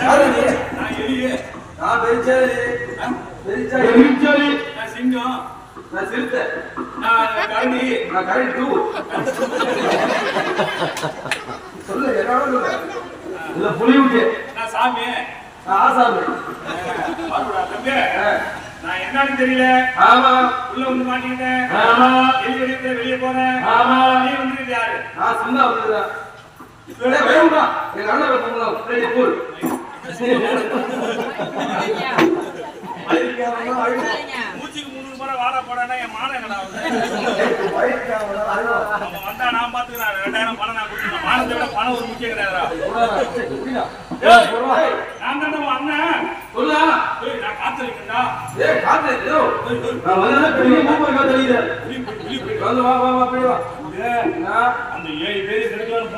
நான் எலியே. நான் பெருச்சாலி. நான் சிங்கம். நான் சிறுத்தை. நான் கரடி. நான் கரடி டூ. சொல்லு என்ன இல்ல புலி விட்டு. நான் சாமி. நான் ஆசாமி. பாருடா தம்பி. நான் என்னன்னு தெரியல. ஆமா. உள்ள வந்து மாட்டீங்க. ஆமா. வெளியே போறேன். ஆமா. நீ வந்து யாரு? நான் சின்ன வந்துறேன். வேற வேணுமா? எங்க அண்ணன் போறோம். Ready cool. மூச்சுக்கு 300 முறை வாடா போடானா என் மானம் என்னடா வந்து? அவன் வந்தா நான் பாத்துக்கிறேன். 2000 பணம் நான் கொடுத்துறேன். மானத்தை விட பணம் ஒரு முக்கியம் கிடையாதுடா. நான் தானே உன் அண்ணன். சொல்லா. நான் காத்திருக்கேன்டா. காத்திரு. நான் வந்தா பெரிய மூப்பை காத்திருக்கிறேன். வந்து வா வா வா போய் வா. அந்த 7 பேர் கிடைக்கலாம்னு